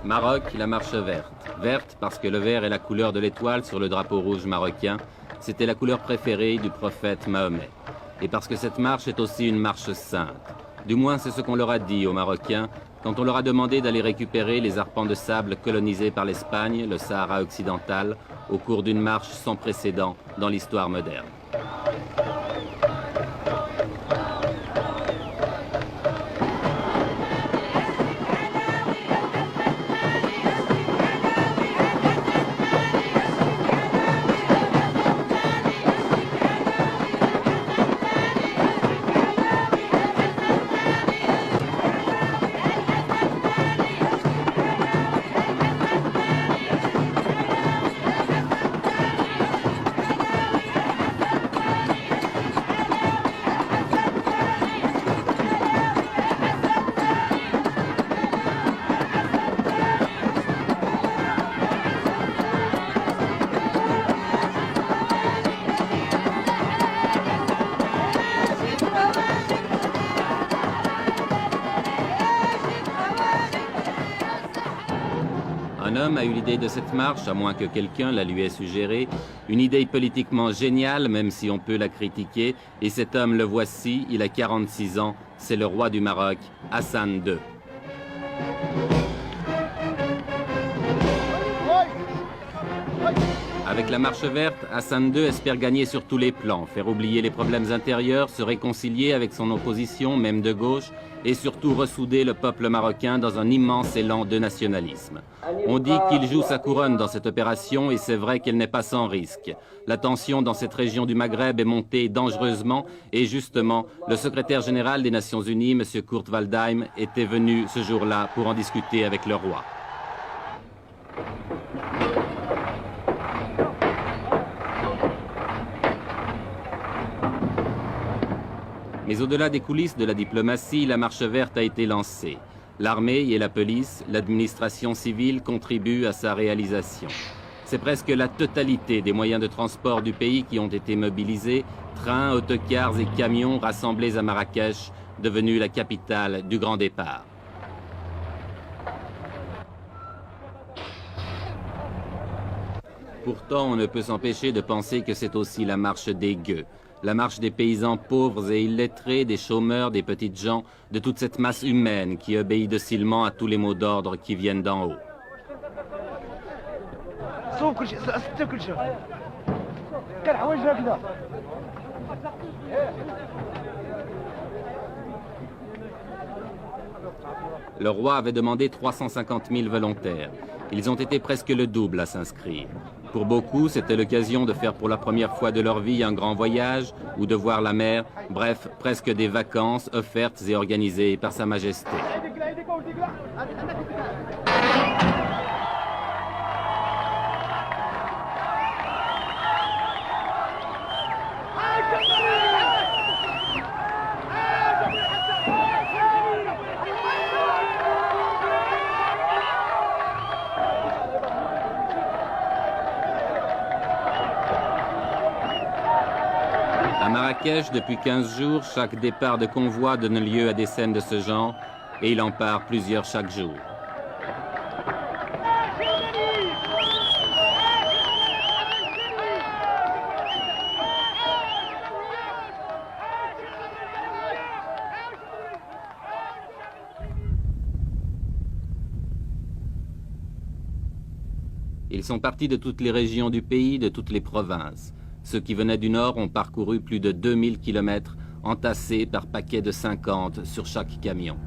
Maroc, la marche verte. Verte parce que le vert est la couleur de l'étoile sur le drapeau rouge marocain. C'était la couleur préférée du prophète Mahomet. Et parce que cette marche est aussi une marche sainte. Du moins, c'est ce qu'on leur a dit aux Marocains quand on leur a demandé d'aller récupérer les arpents de sable colonisés par l'Espagne, le Sahara occidental, au cours d'une marche sans précédent dans l'histoire moderne. Un homme a eu l'idée de cette marche, à moins que quelqu'un la lui ait suggérée, une idée politiquement géniale, même si on peut la critiquer, et cet homme, le voici, il a 46 ans, c'est le roi du Maroc, Hassan II. Avec la marche verte, Hassan II espère gagner sur tous les plans, faire oublier les problèmes intérieurs, se réconcilier avec son opposition, même de gauche, et surtout ressouder le peuple marocain dans un immense élan de nationalisme. On dit qu'il joue sa couronne dans cette opération et c'est vrai qu'elle n'est pas sans risque. La tension dans cette région du Maghreb est montée dangereusement et justement, le secrétaire général des Nations Unies, M. Kurt Waldheim, était venu ce jour-là pour en discuter avec le roi. Mais au-delà des coulisses de la diplomatie, la marche verte a été lancée. L'armée et la police, l'administration civile contribuent à sa réalisation. C'est presque la totalité des moyens de transport du pays qui ont été mobilisés, trains, autocars et camions rassemblés à Marrakech, devenue la capitale du grand départ. Pourtant, on ne peut s'empêcher de penser que c'est aussi la marche des gueux. La marche des paysans pauvres et illettrés, des chômeurs, des petites gens, de toute cette masse humaine qui obéit docilement à tous les mots d'ordre qui viennent d'en haut. Le roi avait demandé 350 000 volontaires. Ils ont été presque le double à s'inscrire. Pour beaucoup, c'était l'occasion de faire pour la première fois de leur vie un grand voyage ou de voir la mer, bref, presque des vacances offertes et organisées par Sa Majesté. À Marrakech, depuis 15 jours, chaque départ de convoi donne lieu à des scènes de ce genre, et il en part plusieurs chaque jour. Ils sont partis de toutes les régions du pays, de toutes les provinces. Ceux qui venaient du nord ont parcouru plus de 2000 km, entassés par paquets de 50 sur chaque camion.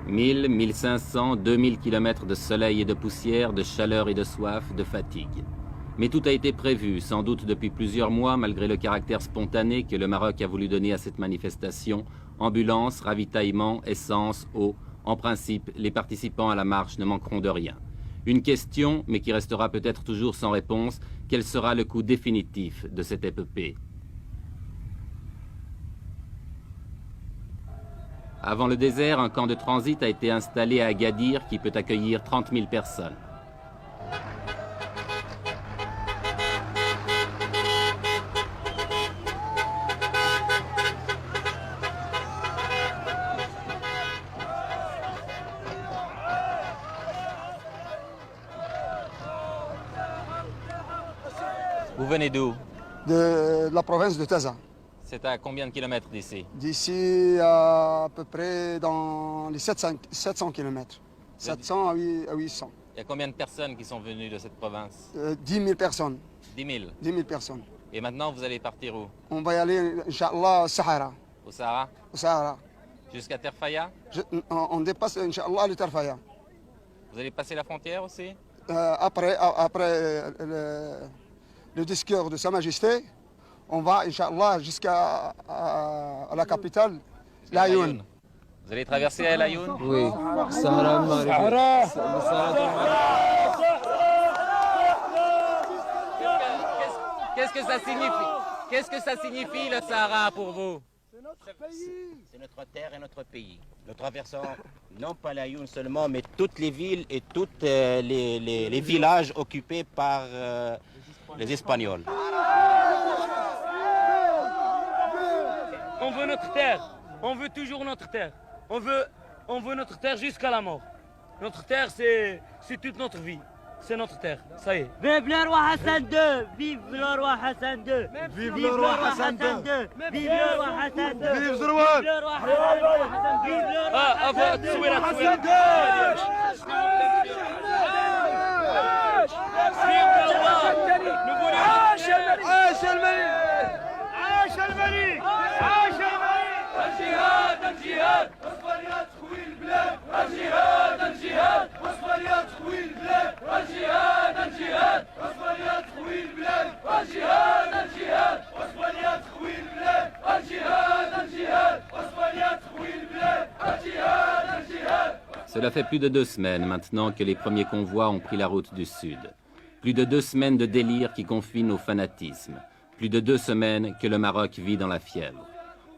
1000, 1500, 2000 kilomètres de soleil et de poussière, de chaleur et de soif, de fatigue. Mais tout a été prévu, sans doute depuis plusieurs mois, malgré le caractère spontané que le Maroc a voulu donner à cette manifestation. Ambulance, ravitaillement, essence, eau. En principe, les participants à la marche ne manqueront de rien. Une question, mais qui restera peut-être toujours sans réponse, quel sera le coût définitif de cette épopée? Avant le désert, un camp de transit a été installé à Agadir qui peut accueillir 30 000 personnes. Vous venez d'où? De la province de Taza. C'est à combien de kilomètres d'ici? D'ici à peu près dans les 700 km. 700 à 800. Il y a combien de personnes qui sont venues de cette province? 10 000 personnes. 10 000. 10 000 personnes. Et maintenant, vous allez partir où? On va y aller, Inch'Allah, au Sahara. Au Sahara? Au Sahara. Jusqu'à Terfaya? On dépasse, Inch'Allah, le Terfaya. Vous allez passer la frontière aussi? Après le discours de Sa Majesté, on va, Inch'Allah, jusqu'à la capitale, l'Ayoun. Vous allez traverser El Ayoun? Oui. Sahara Qu'est-ce que ça signifie? Qu'est-ce que ça signifie le Sahara pour vous? C'est notre terre et notre pays. Nous traversons non pas l'Ayoun seulement, mais toutes les villes et tous les villages occupés par les Espagnols. On veut notre terre, on veut toujours notre terre. On veut notre terre jusqu'à la mort. Notre terre, c'est toute notre vie. C'est notre terre, ça y est. Vive le roi Hassan II! Vive le roi Hassan II! Vive le roi Hassan II! Vive le roi Hassan II! Vive le roi Hassan II! Vive le roi Hassan Cela fait plus de 2 semaines maintenant que les premiers convois ont pris la route du sud. Plus de 2 semaines de délire qui confinent au fanatisme. Plus de 2 semaines que le Maroc vit dans la fièvre.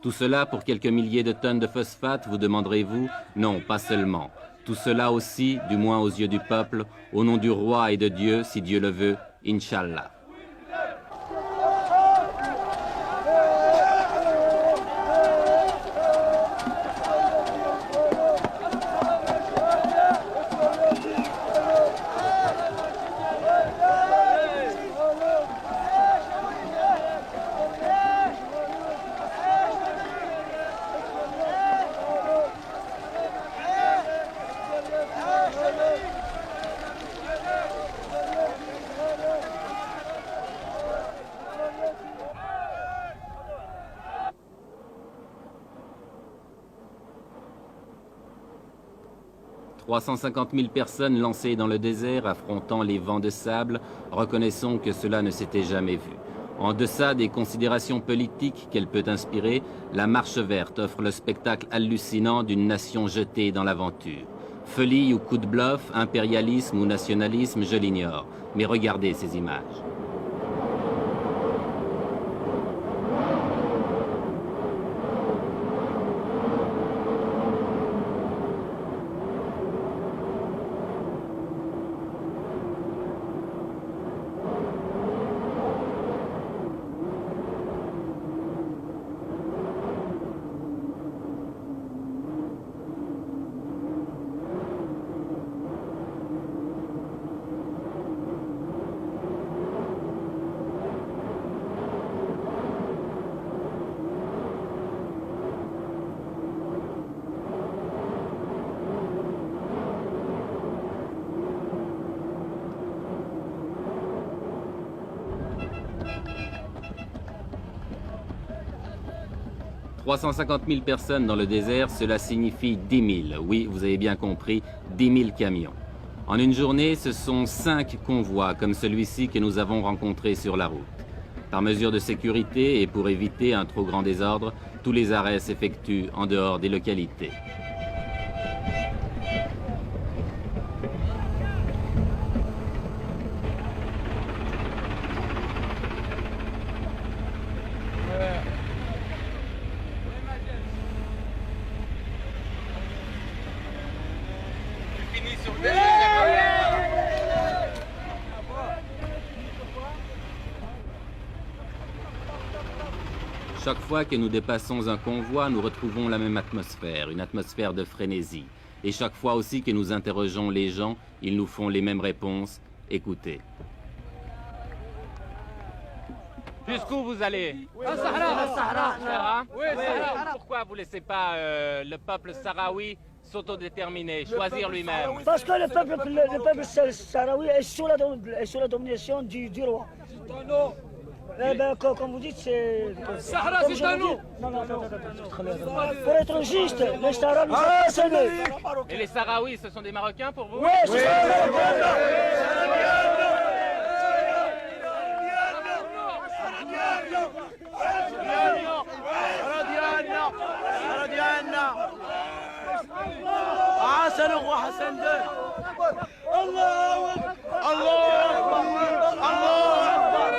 Tout cela pour quelques milliers de tonnes de phosphate, vous demanderez-vous? Non, pas seulement. Tout cela aussi, du moins aux yeux du peuple, au nom du roi et de Dieu, si Dieu le veut, Inch'Allah. « 350 000 personnes lancées dans le désert, affrontant les vents de sable, reconnaissons que cela ne s'était jamais vu. En deçà des considérations politiques qu'elle peut inspirer, la Marche verte offre le spectacle hallucinant d'une nation jetée dans l'aventure. Folie ou coup de bluff, impérialisme ou nationalisme, je l'ignore. Mais regardez ces images. 350 000 personnes dans le désert, cela signifie 10 000. Oui, vous avez bien compris, 10 000 camions. En une journée, ce sont 5 convois comme celui-ci que nous avons rencontré sur la route. Par mesure de sécurité et pour éviter un trop grand désordre, tous les arrêts s'effectuent en dehors des localités. Chaque fois que nous dépassons un convoi, nous retrouvons la même atmosphère, une atmosphère de frénésie. Et chaque fois aussi que nous interrogeons les gens, ils nous font les mêmes réponses. Écoutez. Jusqu'où vous allez? Au Sahara. Sahara. Oui, Sahara. Pourquoi vous ne laissez pas le peuple sahraoui s'autodéterminer, choisir lui-même? Parce que le peuple sahraoui est sous la domination du roi. Eh ben, comme vous dites, c'est... Sahara, c'est à nous. Non. Pour être juste, les Sahraouis sont assainés. Et les Sahraouis, ce sont des Marocains pour vous? Oui, ce sont des Marocains. حسن وحسن ده الله اكبر الله اكبر الله اكبر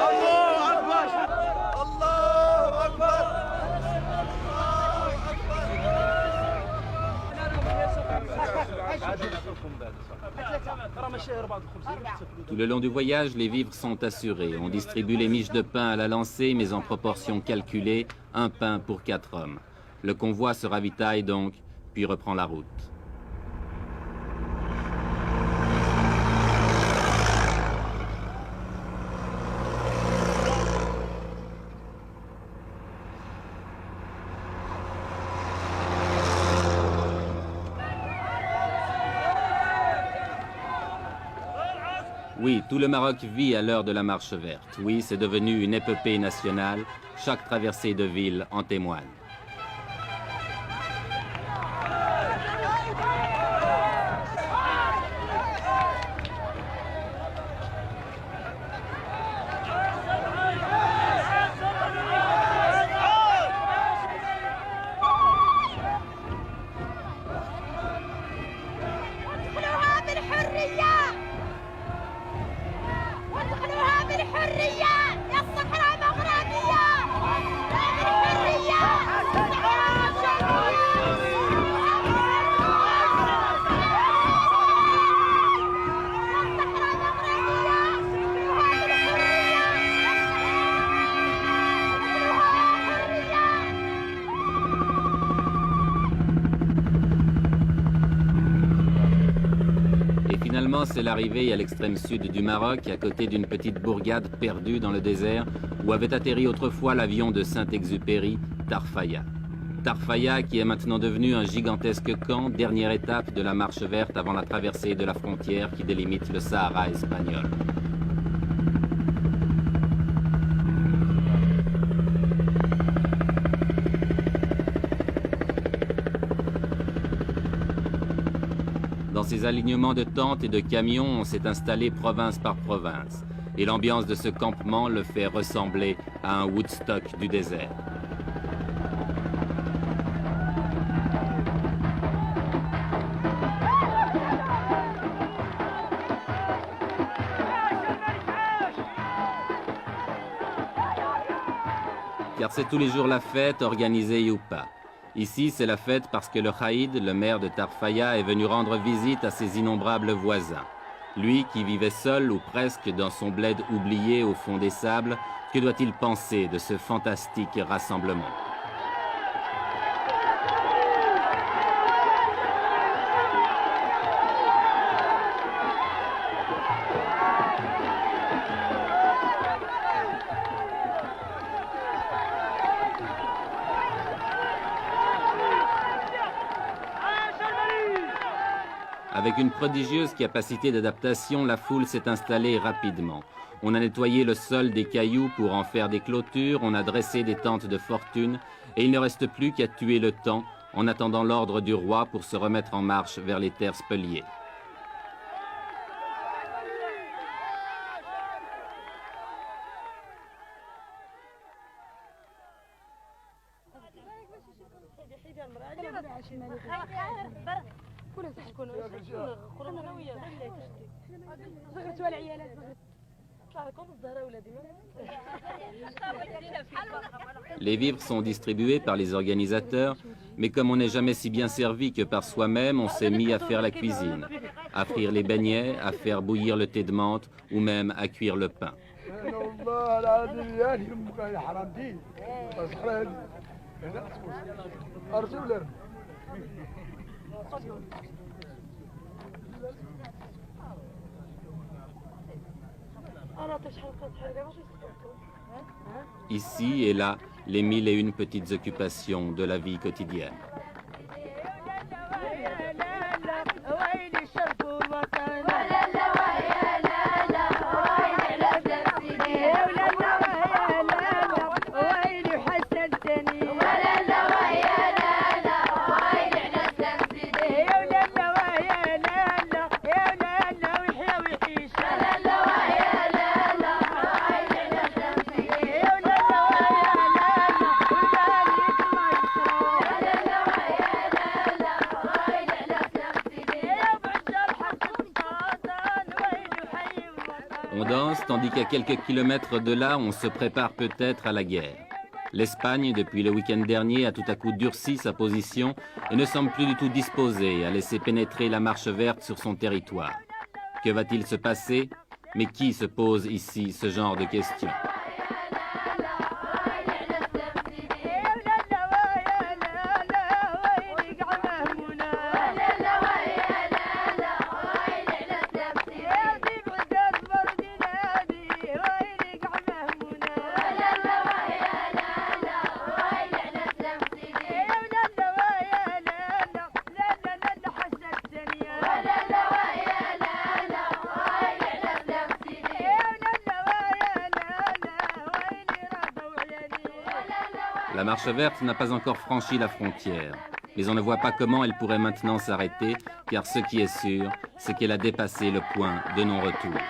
الله اكبر الله اكبر Tout le long du voyage, les vivres sont assurés. On distribue les miches de pain à la lancée, mais en proportion calculée, un pain pour 4 hommes. Le convoi se ravitaille donc, puis reprend la route. Oui, tout le Maroc vit à l'heure de la marche verte. Oui, c'est devenu une épopée nationale. Chaque traversée de ville en témoigne. C'est l'arrivée à l'extrême sud du Maroc, à côté d'une petite bourgade perdue dans le désert, où avait atterri autrefois l'avion de Saint-Exupéry, Tarfaya. Tarfaya qui est maintenant devenu un gigantesque camp, dernière étape de la marche verte avant la traversée de la frontière qui délimite le Sahara espagnol. Dans ces alignements de tentes et de camions, on s'est installé province par province. Et l'ambiance de ce campement le fait ressembler à un Woodstock du désert. Car c'est tous les jours la fête, organisée ou pas. Ici, c'est la fête parce que le Khaïd, le maire de Tarfaya, est venu rendre visite à ses innombrables voisins. Lui qui vivait seul ou presque dans son bled oublié au fond des sables, que doit-il penser de ce fantastique rassemblement ? Avec une prodigieuse capacité d'adaptation, la foule s'est installée rapidement. On a nettoyé le sol des cailloux pour en faire des clôtures, on a dressé des tentes de fortune, et il ne reste plus qu'à tuer le temps en attendant l'ordre du roi pour se remettre en marche vers les terres spoliées. Les vivres sont distribués par les organisateurs, mais comme on n'est jamais si bien servi que par soi-même, on s'est mis à faire la cuisine, à frire les beignets, à faire bouillir le thé de menthe ou même à cuire le pain. Ici et là, les 1001 petites occupations de la vie quotidienne. On danse, tandis qu'à quelques kilomètres de là, on se prépare peut-être à la guerre. L'Espagne, depuis le week-end dernier, a tout à coup durci sa position et ne semble plus du tout disposée à laisser pénétrer la marche verte sur son territoire. Que va-t-il se passer? Mais qui se pose ici ce genre de questions? La marche verte n'a pas encore franchi la frontière, mais on ne voit pas comment elle pourrait maintenant s'arrêter, car ce qui est sûr, c'est qu'elle a dépassé le point de non-retour.